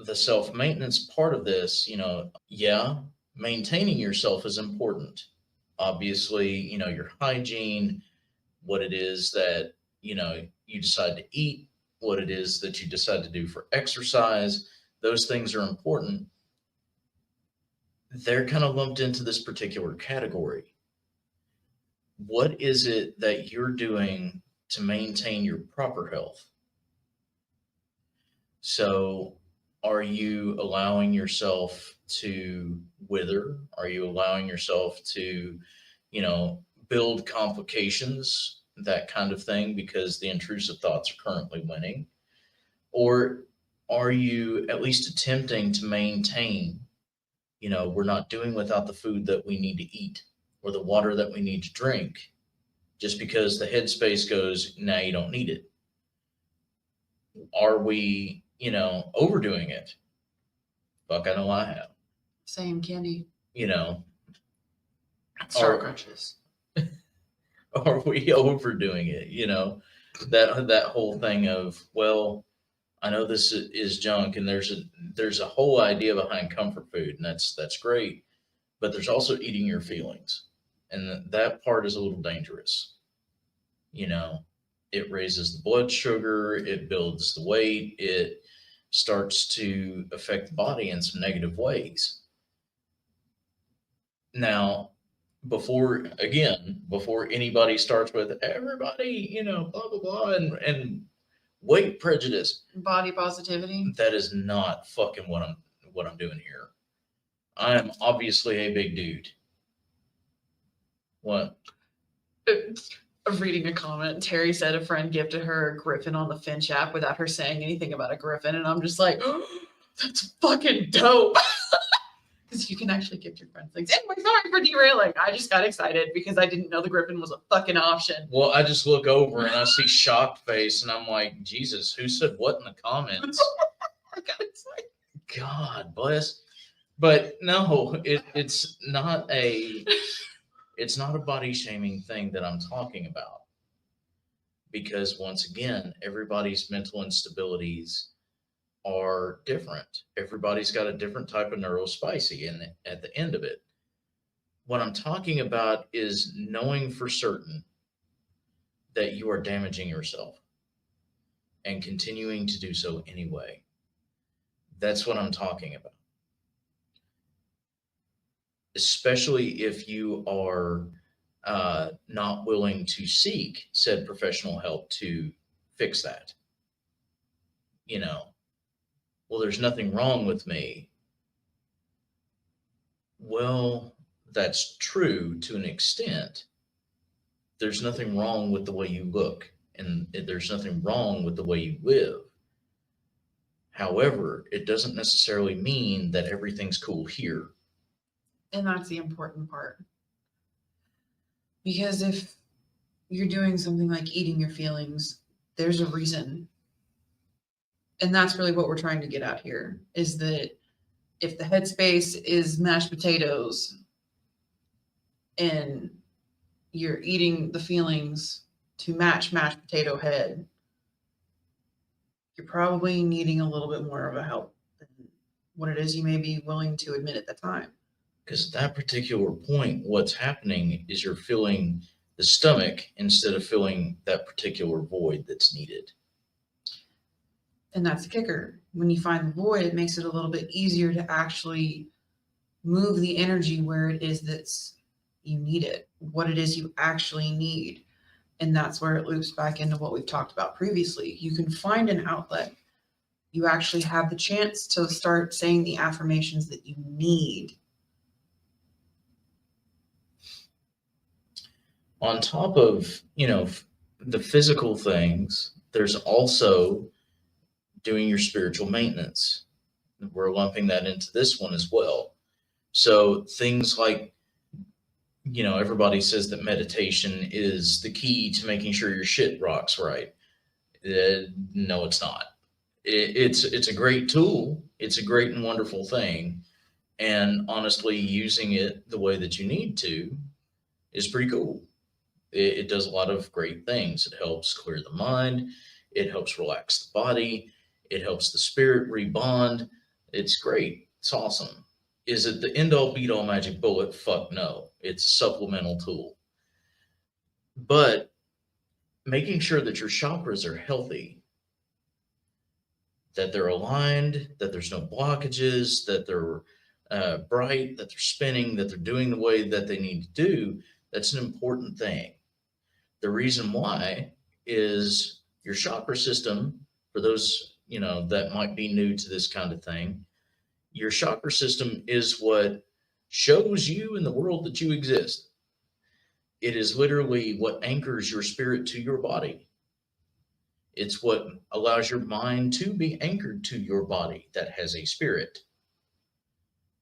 the self-maintenance part of this, yeah, maintaining yourself is important. Obviously, your hygiene, what it is that, you decide to eat, what it is that you decide to do for exercise, those things are important. They're kind of lumped into this particular category. What is it that you're doing to maintain your proper health? So, are you allowing yourself to wither? Are you allowing yourself to, you know, build complications, that kind of thing, because the intrusive thoughts are currently winning? Or are you at least attempting to maintain, we're not doing without the food that we need to eat or the water that we need to drink just because the headspace goes, now you don't need it? Are we, overdoing it? Fuck, I know I have. Same candy. You know, Star are crunches. are we overdoing it? That whole thing of, well, I know this is junk, and there's a whole idea behind comfort food, and that's great, but there's also eating your feelings, and that part is a little dangerous. You know, it raises the blood sugar, it builds the weight, it starts to affect the body in some negative ways. Now, before anybody starts with everybody, blah blah blah, and weight prejudice, Body positivity. that is not fucking what I'm doing here. I am obviously a big dude. What? Reading a comment, Terry said a friend gifted her a griffin on the Finch app without her saying anything about a griffin, and I'm just like, oh, that's fucking dope. Because you can actually gift your friends things. Anyway, sorry for derailing. I just got excited because I didn't know the griffin was a fucking option. Well, I just look over and I see shocked face, and I'm like, Jesus, who said what in the comments? I got excited. God bless. But no, it's not a body shaming thing that I'm talking about. Because once again, everybody's mental instabilities are different. Everybody's got a different type of neurospicy at the end of it. What I'm talking about is knowing for certain that you are damaging yourself and continuing to do so anyway. That's what I'm talking about. Especially if you are not willing to seek said professional help to fix that. You know, well, there's nothing wrong with me. Well, that's true to an extent. There's nothing wrong with the way you look, and there's nothing wrong with the way you live. However, it doesn't necessarily mean that everything's cool here. And that's the important part. Because if you're doing something like eating your feelings, there's a reason. And that's really what we're trying to get at here is that if the headspace is mashed potatoes and you're eating the feelings to match mashed potato head, you're probably needing a little bit more of a help than what it is you may be willing to admit at the time. Because at that particular point, what's happening is you're filling the stomach instead of filling that particular void that's needed. And that's the kicker. When you find the void, it makes it a little bit easier to actually move the energy where it is that's you need it, what it is you actually need. And that's where it loops back into what we've talked about previously. You can find an outlet. You actually have the chance to start saying the affirmations that you need. On top of, the physical things, there's also doing your spiritual maintenance. We're lumping that into this one as well. So things like, everybody says that meditation is the key to making sure your shit rocks right. No, it's not. It's a great tool. It's a great and wonderful thing. And honestly, using it the way that you need to is pretty cool. It does a lot of great things. It helps clear the mind. It helps relax the body. It helps the spirit rebond. It's great. It's awesome. Is it the end all beat all magic bullet? Fuck no. It's a supplemental tool. But making sure that your chakras are healthy, that they're aligned, that there's no blockages, that they're bright, that they're spinning, that they're doing the way that they need to do, that's an important thing. The reason why is your chakra system, for those, that might be new to this kind of thing, your chakra system is what shows you in the world that you exist. It is literally what anchors your spirit to your body. It's what allows your mind to be anchored to your body that has a spirit.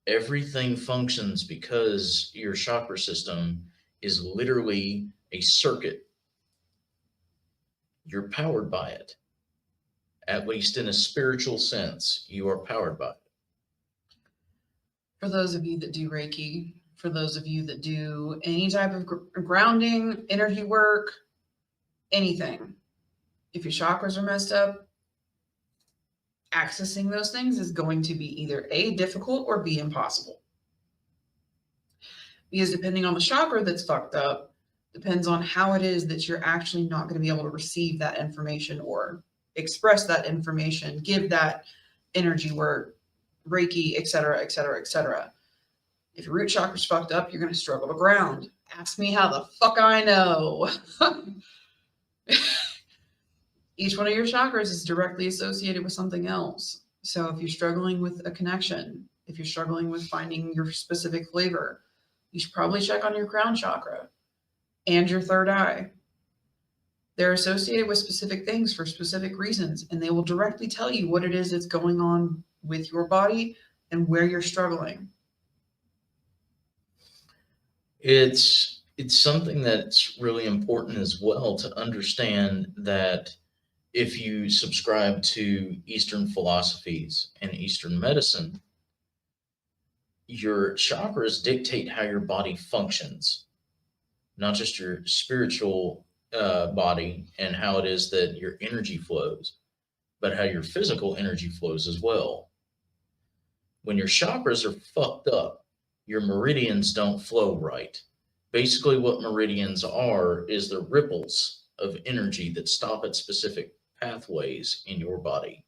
Everything functions because your chakra system is literally a circuit. You're powered by it. At least in a spiritual sense, you are powered by it. For those of you that do Reiki, for those of you that do any type of grounding, energy work, anything, if your chakras are messed up, accessing those things is going to be either A, difficult, or B, impossible. Because depending on the chakra that's fucked up, depends on how it is that you're actually not going to be able to receive that information or express that information, give that energy work, Reiki, etc., etc., etc. If your root chakra's fucked up, you're going to struggle to ground. Ask me how the fuck I know. Each one of your chakras is directly associated with something else. So if you're struggling with a connection, if you're struggling with finding your specific flavor, you should probably check on your crown chakra and your third eye. They're associated with specific things for specific reasons, and they will directly tell you what it is that's going on with your body and where you're struggling. It's something that's really important as well to understand that if you subscribe to Eastern philosophies and Eastern medicine, your chakras dictate how your body functions, not just your spiritual body and how it is that your energy flows, but how your physical energy flows as well. When your chakras are fucked up, your meridians don't flow right. Basically, what meridians are is the ripples of energy that stop at specific pathways in your body.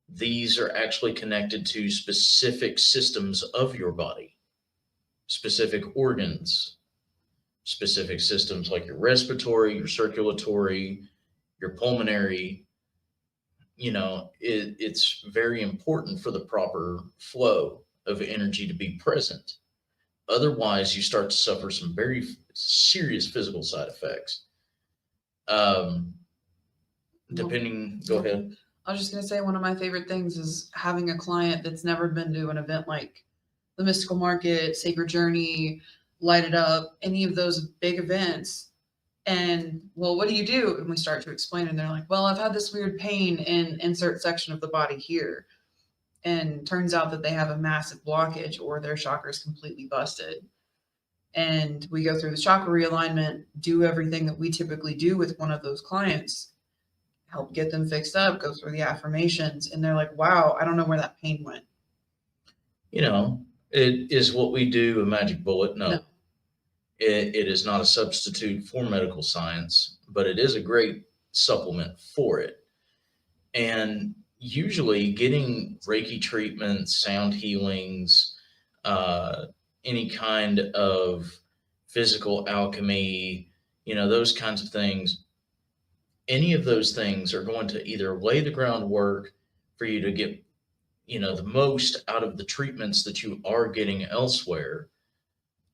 These are actually connected to specific systems of your body, specific organs, specific systems like your respiratory, your circulatory, your pulmonary. It's very important for the proper flow of energy to be present. Otherwise, you start to suffer some very serious physical side effects. Um, Go ahead. I was just going to say one of my favorite things is having a client that's never been to an event like the Mystical Market, Sacred Journey, Light It Up, any of those big events. And, well, what do you do? And we start to explain, and they're like, well, I've had this weird pain in insert section of the body here. And turns out that they have a massive blockage or their chakra is completely busted. And we go through the chakra realignment, do everything that we typically do with one of those clients, help get them fixed up, go through the affirmations, and they're like, wow, I don't know where that pain went. It is what we do a magic bullet? No. No. It is not a substitute for medical science, but it is a great supplement for it. And usually getting Reiki treatments, sound healings, any kind of physical alchemy, those kinds of things, any of those things are going to either lay the groundwork for you to get, the most out of the treatments that you are getting elsewhere,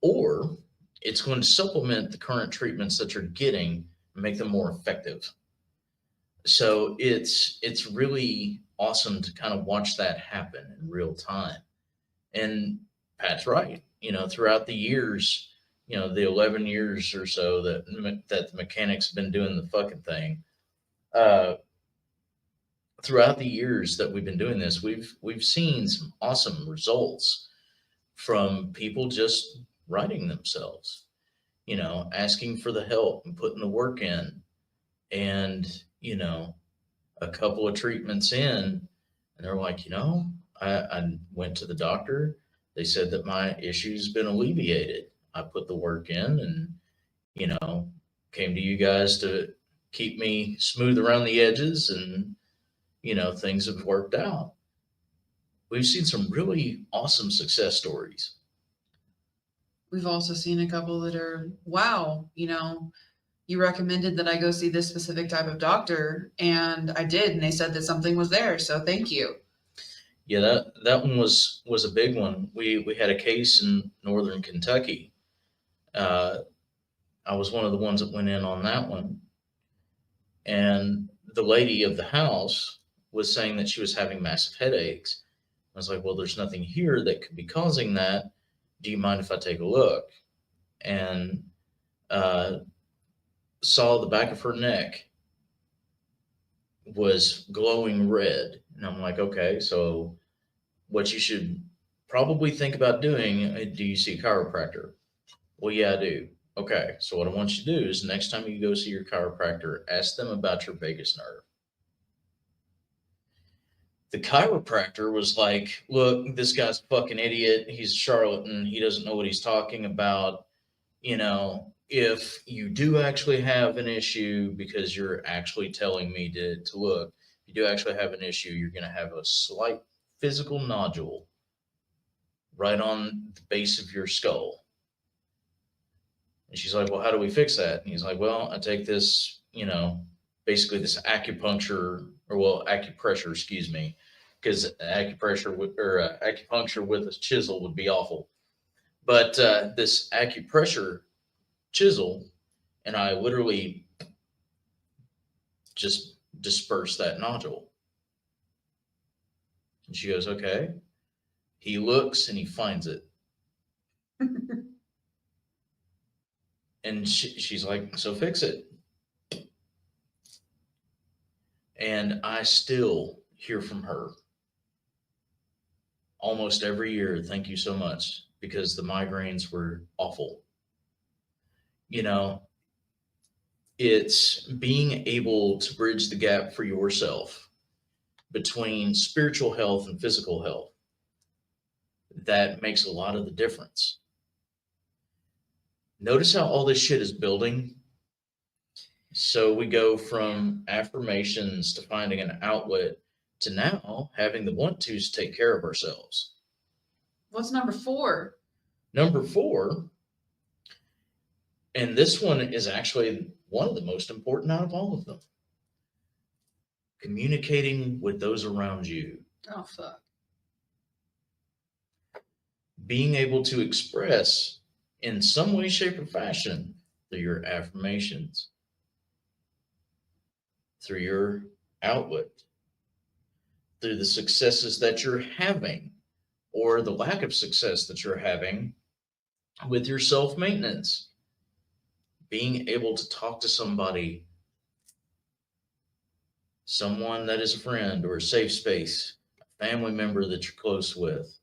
or it's going to supplement the current treatments that you're getting and make them more effective. So it's really awesome to kind of watch that happen in real time. And Pat's right. Throughout the years, the 11 years or so that the mechanics have been doing the fucking thing. Throughout the years that we've been doing this, we've seen some awesome results from people just writing themselves, asking for the help and putting the work in, and a couple of treatments in, and they're like, I went to the doctor. They said that my issue's been alleviated. I put the work in and, you know, came to you guys to keep me smooth around the edges and, things have worked out. We've seen some really awesome success stories. We've also seen a couple that are, wow, you recommended that I go see this specific type of doctor, and I did, and they said that something was there, so thank you. Yeah, that one was a big one. We had a case in northern Kentucky. Uh, I was one of the ones that went in on that one, and the lady of the house was saying that she was having massive headaches. I was like, well, there's nothing here that could be causing that. Do you mind if I take a look? And uh, saw the back of her neck was glowing red. And I'm like, okay, so what you should probably think about doing, do you see a chiropractor? Well, yeah, I do. Okay, so what I want you to do is next time you go see your chiropractor, ask them about your vagus nerve. The chiropractor was like, look, this guy's a fucking idiot. He's a charlatan. He doesn't know what he's talking about. If you do actually have an issue, because you're actually telling me to look, if you do actually have an issue, you're going to have a slight physical nodule right on the base of your skull. And she's like, well, how do we fix that? And he's like, well, I take this, basically this acupuncture, or well, acupressure, excuse me, because acupuncture with a chisel would be awful. But this acupressure chisel, and I literally just disperse that nodule. And she goes, okay. He looks and he finds it. And she's like, so fix it. And I still hear from her almost every year. Thank you so much, because the migraines were awful. You know, it's being able to bridge the gap for yourself between spiritual health and physical health that makes a lot of the difference. Notice how all this shit is building. So we go from affirmations to finding an outlet to now having the want tos take care of ourselves. What's number 4? Number 4, and this one is actually one of the most important out of all of them, communicating with those around you. Oh, fuck. Being able to express in some way, shape, or fashion through your affirmations, through your outlet, through the successes that you're having or the lack of success that you're having with your self maintenance. Being able to talk to somebody, someone that is a friend or a safe space, a family member that you're close with,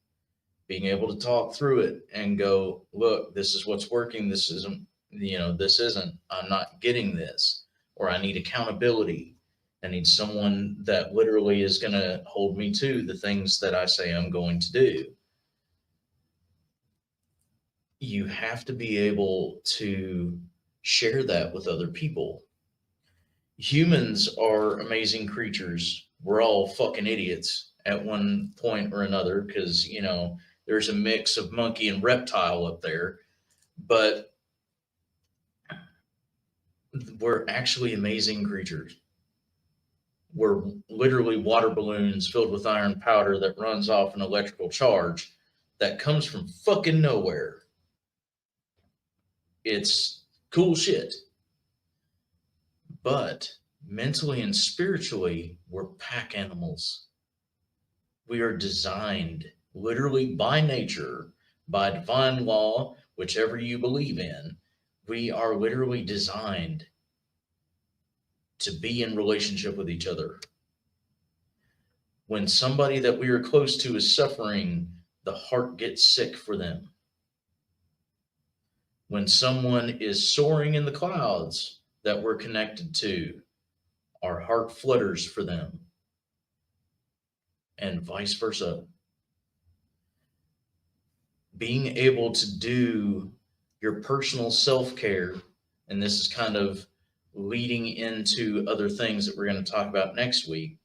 being able to talk through it and go, look, this is what's working. This isn't, this isn't, I'm not getting this, or I need accountability. I need someone that literally is going to hold me to the things that I say I'm going to do. You have to be able to share that with other people. Humans are amazing creatures. We're all fucking idiots at one point or another, because, there's a mix of monkey and reptile up there. But we're actually amazing creatures. We're literally water balloons filled with iron powder that runs off an electrical charge that comes from fucking nowhere. It's cool shit. But mentally and spiritually, we're pack animals. We are designed literally by nature, by divine law, whichever you believe in. We are literally designed to be in relationship with each other. When somebody that we are close to is suffering, the heart gets sick for them. When someone is soaring in the clouds that we're connected to, our heart flutters for them, and vice versa. being able to do your personal self care, and this is kind of leading into other things that we're going to talk about next week,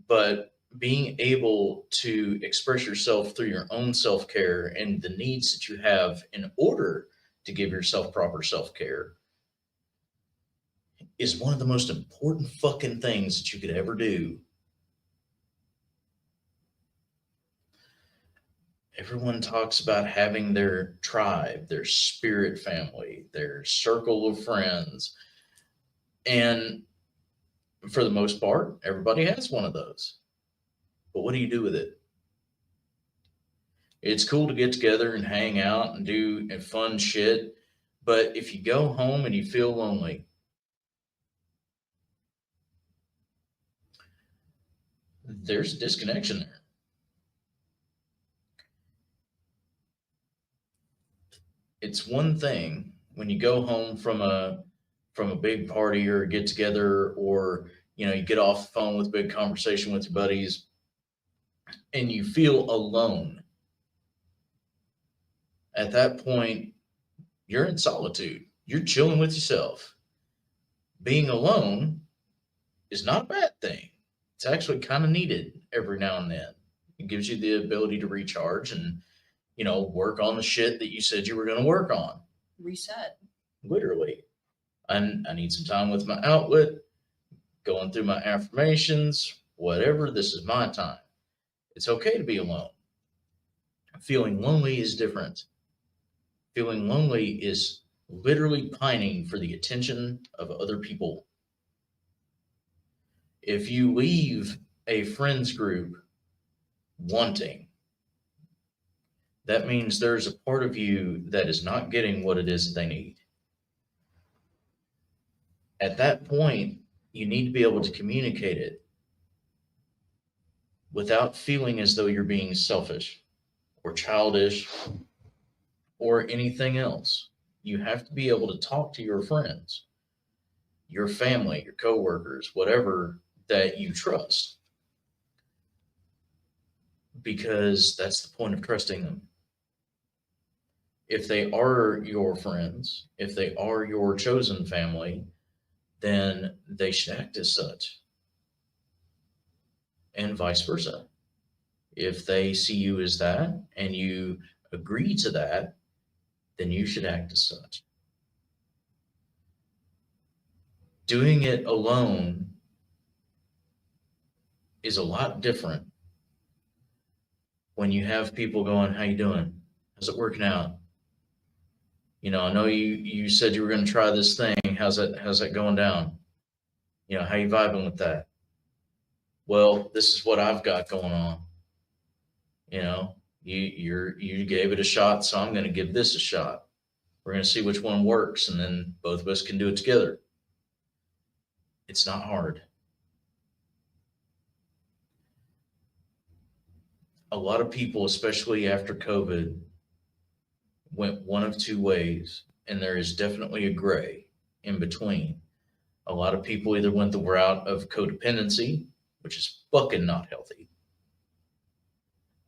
but being able to express yourself through your own self care and the needs that you have in order to give yourself proper self care is one of the most important fucking things that you could ever do. Everyone talks about having their tribe, their spirit family, their circle of friends. And for the most part, everybody has one of those. But what do you do with it? It's cool to get together and hang out and do fun shit. But if you go home and you feel lonely, there's a disconnection there. It's one thing when you go home from a big party or a get together, or you get off the phone with a big conversation with your buddies and you feel alone. At that point, you're in solitude. You're chilling with yourself. Being alone is not a bad thing. It's actually kind of needed every now and then. It gives you the ability to recharge and, work on the shit that you said you were going to work on. Reset. Literally. I need some time with my outlet, going through my affirmations, whatever. This is my time. It's okay to be alone. Feeling lonely is different. Feeling lonely is literally pining for the attention of other people. If you leave a friends group wanting, that means there's a part of you that is not getting what it is they need. At that point, you need to be able to communicate it without feeling as though you're being selfish or childish or anything else. You have to be able to talk to your friends, your family, your coworkers, whatever that you trust, because that's the point of trusting them. If they are your friends, if they are your chosen family, then they should act as such, and vice versa. If they see you as that and you agree to that, then you should act as such. Doing it alone is a lot different when you have people going, "How you doing? How's it working out? I know you said you were going to try this thing. How's that going down? How you vibing with that? Well, this is what I've got going on. You gave it a shot, so I'm going to give this a shot. We're going to see which one works, and then both of us can do it together." It's not hard. A lot of people, especially after COVID, went one of two ways, and there is definitely a gray in between. A lot of people either went the route of codependency, which is fucking not healthy.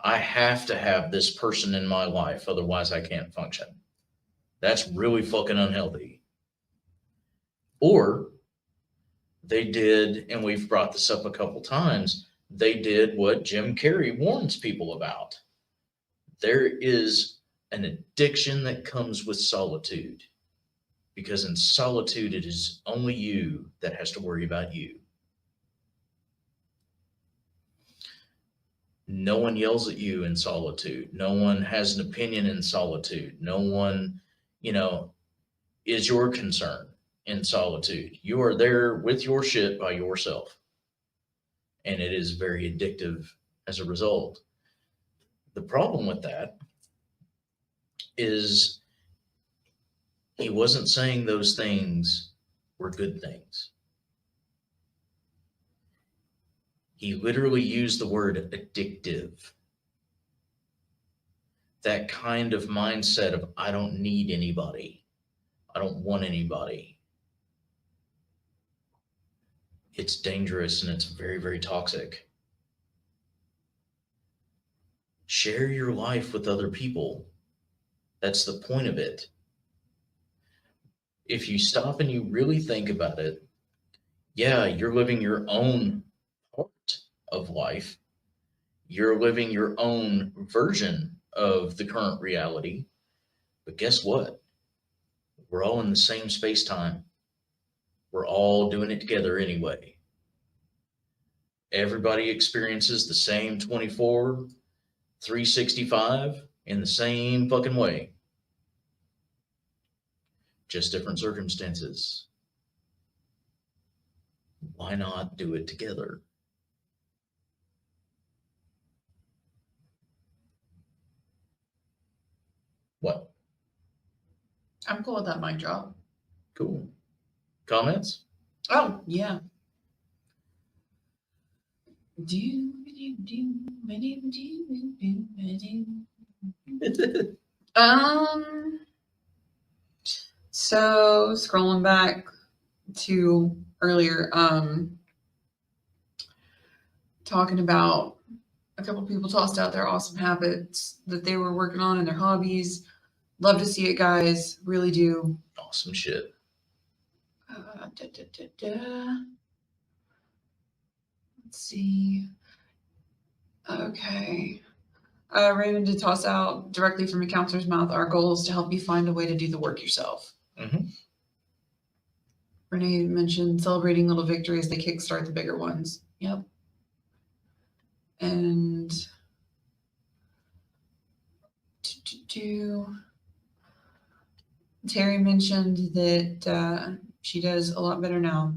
I have to have this person in my life, otherwise I can't function. That's really fucking unhealthy. Or they did, and we've brought this up a couple times, they did what Jim Carrey warns people about. There is an addiction that comes with solitude, because in solitude, it is only you that has to worry about you. No one yells at you in solitude. No one has an opinion in solitude. No one, you know, is your concern in solitude. You are there with your shit by yourself. And it is very addictive as a result. The problem with that is he wasn't saying those things were good things. He literally used the word addictive. That kind of mindset of, I don't need anybody. I don't want anybody. It's dangerous and it's very, very toxic. Share your life with other people. That's the point of it. If you stop and you really think about it, yeah, you're living your own part of life. You're living your own version of the current reality. But guess what? We're all in the same space time. We're all doing it together anyway. Everybody experiences the same 24, 365 in the same fucking way. Just different circumstances. Why not do it together? What? I'm cool with that mic drop. Cool. Comments? Oh, yeah. So scrolling back to earlier, talking about a couple people tossed out their awesome habits that they were working on in their hobbies. Love to see it, guys. Really do. Awesome shit. Let's see. Okay. Raymond did toss out directly from a counselor's mouth. Our goal is to help you find a way to do the work yourself. Mm-hmm. Renee mentioned celebrating little victories. They kickstart the bigger ones. Yep. And Terry mentioned that she does a lot better now.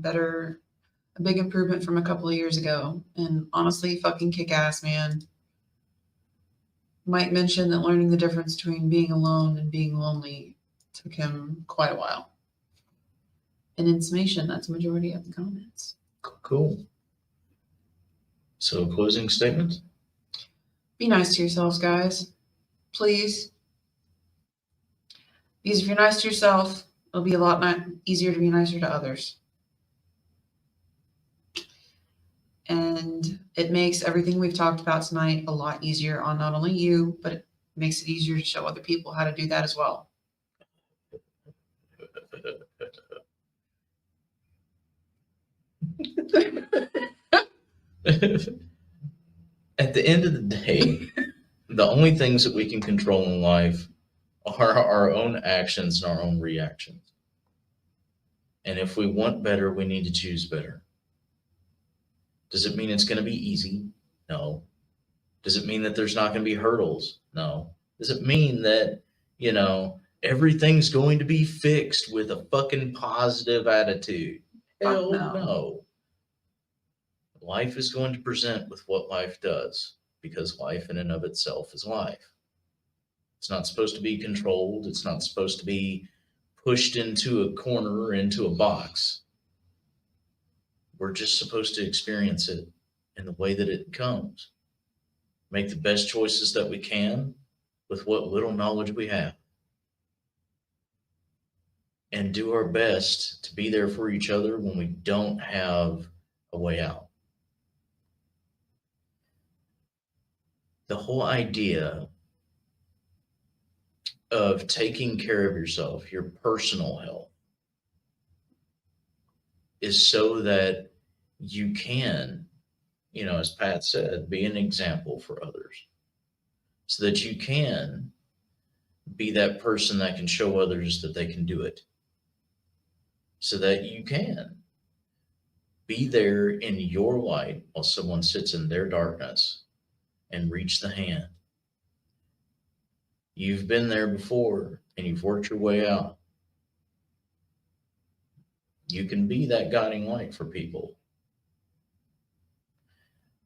A big improvement from a couple of years ago. And honestly, fucking kick ass, man. Mike mentioned that learning the difference between being alone and being lonely took him quite a while. And in summation, that's the majority of the comments. Cool. So, closing statement? Be nice to yourselves, guys. Please. Because if you're nice to yourself, it'll be a lot easier to be nicer to others. And it makes everything we've talked about tonight a lot easier on not only you, but it makes it easier to show other people how to do that as well. At the end of the day, the only things that we can control in life are our own actions and our own reactions. And if we want better, we need to choose better. Does it mean it's going to be easy? No. Does it mean that there's not going to be hurdles? No. Does it mean that, everything's going to be fixed with a fucking positive attitude? Hell no. Life is going to present with what life does, because life in and of itself is life. It's not supposed to be controlled. It's not supposed to be pushed into a corner or into a box. We're just supposed to experience it in the way that it comes. Make the best choices that we can with what little knowledge we have. And do our best to be there for each other when we don't have a way out. The whole idea of taking care of yourself, your personal health, is so that you can, as Pat said, be an example for others. So that you can be that person that can show others that they can do it. So that you can be there in your light while someone sits in their darkness and reach the hand. You've been there before and you've worked your way out. You can be that guiding light for people.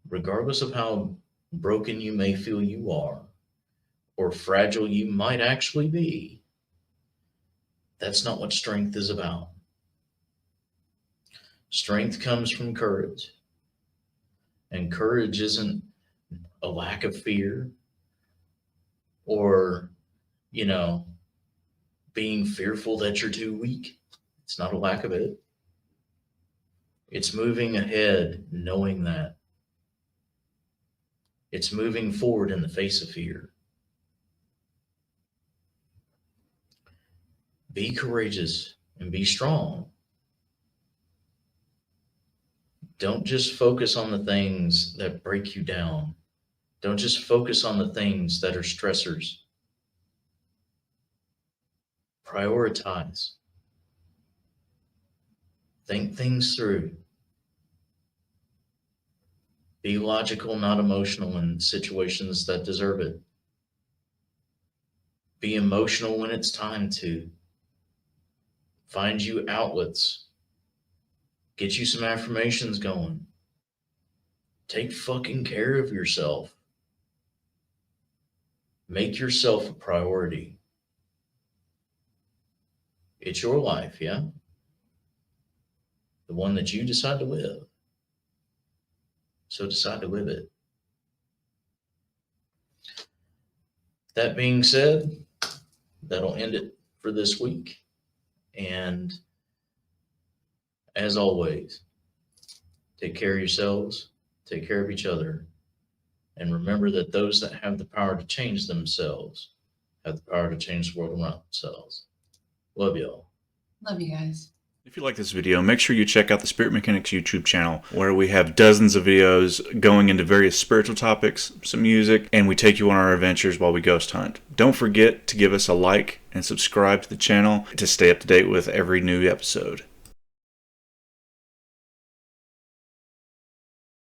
Regardless of how broken you may feel you are, or fragile you might actually be, that's not what strength is about. Strength comes from courage. And courage isn't a lack of fear or, being fearful that you're too weak. It's not a lack of it. It's moving ahead knowing that. It's moving forward in the face of fear. Be courageous and be strong. Don't just focus on the things that break you down. Don't just focus on the things that are stressors. Prioritize. Think things through. Be logical, not emotional in situations that deserve it. Be emotional when it's time to. Find you outlets. Get you some affirmations going. Take fucking care of yourself. Make yourself a priority. It's your life, yeah? The one that you decide to live. So decide to live it. That being said, that'll end it for this week. And as always, take care of yourselves, take care of each other, and remember that those that have the power to change themselves have the power to change the world around themselves. Love y'all. Love you guys. If you like this video, make sure you check out the Spirit Mechanics YouTube channel, where we have dozens of videos going into various spiritual topics, some music, and we take you on our adventures while we ghost hunt. Don't forget to give us a like and subscribe to the channel to stay up to date with every new episode.